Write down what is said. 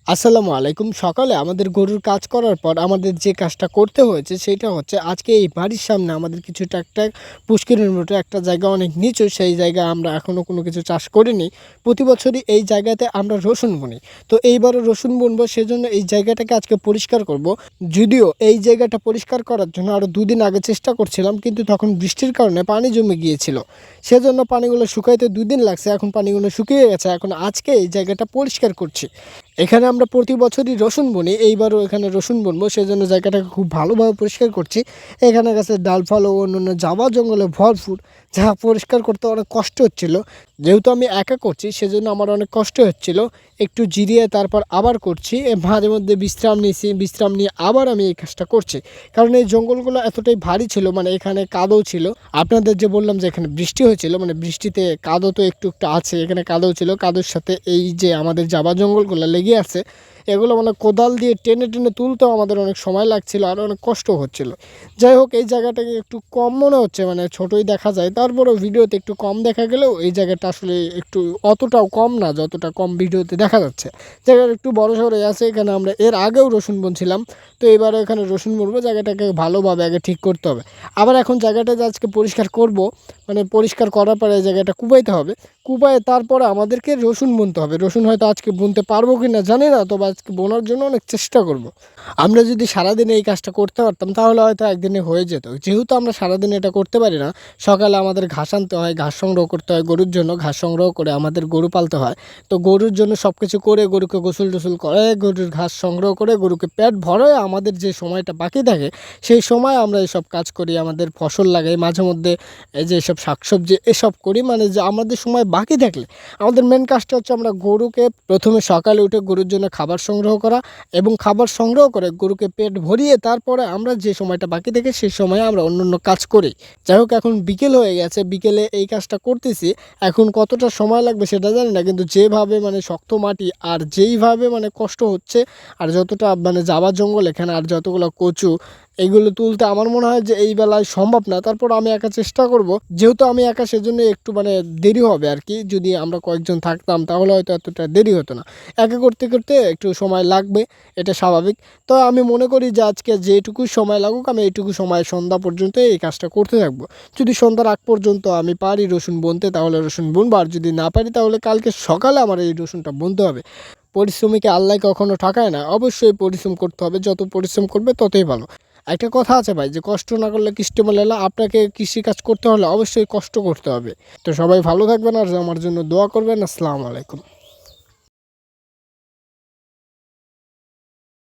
আসসালামু আলাইকুম। সকালে আমাদের গরুর কাজ করার পর আমাদের যে কাজটা করতে হয়েছে সেটা হচ্ছে আজকে এই বাড়ির সামনে আমাদের কিছুটা একটা পুষ্করিণীর মতো একটা জায়গা অনেক নিচু, সেই জায়গায় আমরা এখনও কোনো কিছু চাষ করিনি। প্রতি বছরই এই জায়গাতে আমরা রসুন বুনি, তো এইবারও রসুন বুনবো, সেজন্য এই জায়গাটাকে আজকে পরিষ্কার করব। যদিও এই জায়গাটা পরিষ্কার করার জন্য আরও দুদিন আগে চেষ্টা করছিলাম, কিন্তু তখন বৃষ্টির কারণে পানি জমে গিয়েছিল, সেজন্য পানিগুলো শুকাইতে দুদিন লাগছে। এখন পানিগুলো শুকিয়ে গেছে, এখন আজকে এই জায়গাটা পরিষ্কার করছি। এখানে আমরা প্রতি বছরই রসুন বুনি, এইবারও এখানে রসুন বুনবো, সেজন্য জায়গাটাকে খুব ভালোভাবে পরিষ্কার করছি। এখানে গাছের ডালফাল ও অন্যান্য জাবা জঙ্গলে ভরপুর, যা পরিষ্কার করতে অনেক কষ্ট হচ্ছিল। যেহেতু আমি একা করছি সেজন্য আমার অনেক কষ্ট হচ্ছিল। একটু জিরিয়ে তারপর আবার করছি, মাঝে মধ্যে বিশ্রাম নিয়েছি, বিশ্রাম নিয়ে আবার আমি এই কাজটা করছি। কারণ এই জঙ্গলগুলো এতটাই ভারী ছিল, মানে এখানে কাদও ছিল। আপনাদের যে বললাম যে এখানে বৃষ্টি হয়েছিল, মানে বৃষ্টিতে কাদও তো একটু একটু আছে, এখানে কাদও ছিল। কাদোর সাথে এই যে আমাদের জাবা জঙ্গলগুলো লেগে আছে, এগুলো মানে কোদাল দিয়ে টেনে টেনে তুলতেও আমাদের অনেক সময় লাগছিল আর অনেক কষ্ট হচ্ছিল। যাই হোক, এই জায়গাটাকে একটু কম মনে হচ্ছে, মানে ছোটোই দেখা যায়, তারপরেও ভিডিওতে একটু কম দেখা গেলেও এই জায়গাটা আসলে একটু অতটাও কম না যতটা কম ভিডিওতে দেখা যাচ্ছে। জায়গাটা একটু বড় সড়ো আছে। এখানে আমরা এর আগেও রসুন বুনছিলাম, তো এবারে এখানে রসুন বুনবো। জায়গাটাকে ভালোভাবে আগে ঠিক করতে হবে। আবার এখন জায়গাটা যে আজকে পরিষ্কার করব, মানে পরিষ্কার করার পরে জায়গাটা কুবাইতে হবে। কুবায়ে তারপরে আমাদেরকে রসুন বুনতে হবে। রসুন হয়তো আজকে বুনতে পারবো কি না জানি না, তবে আজকে বোনার জন্য অনেক চেষ্টা করব। আমরা যদি সারাদিনে এই কাজটা করতে পারতাম তাহলে হয়তো একদিনে হয়ে যেত। যেহেতু আমরা সারাদিন এটা করতে পারি না, সকালে আমাদের ঘাস আনতে হয়, ঘাস সংগ্রহ করতে হয় গরুর জন্য, ঘাস সংগ্রহ করে আমাদের গরু পালতে হয়। তো গরুর জন্য সব কিছু করে, গরুকে গোসল টোসল করে, গরুর ঘাস সংগ্রহ করে, গরুকে পেট ভরে আমাদের যে সময়টা বাকি থাকে সেই সময় আমরা এসব কাজ করি। আমাদের ফসল লাগাই, মাঝে মধ্যে এই যে এসব শাকসবজি এসব করি। মানে যে আমাদের সময় বাকি থাকলে আমাদের মেন কাজটা হচ্ছে আমরা গরুকে প্রথমে সকালে উঠে গরুর জন্য খাবার সংগ্রহ করা, এবং খাবার সংগ্রহ করে গরুকে পেট ভরিয়ে তারপরে আমরা যে সময়টা বাকি থাকে সেই সময়ে আমরা অন্য কাজ করি। যাই হোক, এখন বিকেল হয়ে গেছে, বিকেলে এই কাজটা করতেছি। এখন কতটা সময় লাগবে সেটা জানি না, কিন্তু যেভাবে মানে শক্ত মাটি আর যেইভাবে মানে কষ্ট হচ্ছে, আর যতটা মানে যাবার জঙ্গল এখানে, আর যতগুলো কচু, এইগুলো তুলতে আমার মনে হয় যে এই বেলায় সম্ভব না। তারপর আমি একা চেষ্টা করব, যেহেতু আমি একা সেজন্য একটু মানে দেরি হবে আর কি। যদি আমরা কয়েকজন থাকতাম তাহলে হয়তো এতটা দেরি হতো না। একা করতে করতে একটু সময় লাগবে, এটা স্বাভাবিক। তো আমি মনে করি যে আজকে যেটুকু সময় লাগুক, আমি এইটুকু সময় সন্ধ্যা পর্যন্ত এই কাজটা করতে থাকবো। যদি সন্ধ্যার আগ পর্যন্ত আমি পারি রসুন বুনতে তাহলে রসুন বুনবো, আর যদি না পারি তাহলে কালকে সকালে আমার এই রসুনটা বুনতে হবে। পরিশ্রমীকে আল্লাহ কখনো ঠকায় না, অবশ্যই পরিশ্রম করতে হবে। যত পরিশ্রম করবে ততই ভালো। একটা কথা আছে ভাই, যে কষ্ট না করলে কৃষ্টি মেলে না। আপনাকে কৃষিকাজ করতে হলে অবশ্যই কষ্ট করতে হবে। তো সবাই ভালো থাকবেন আর আমার জন্য দোয়া করবেন। আসসালামু আলাইকুম।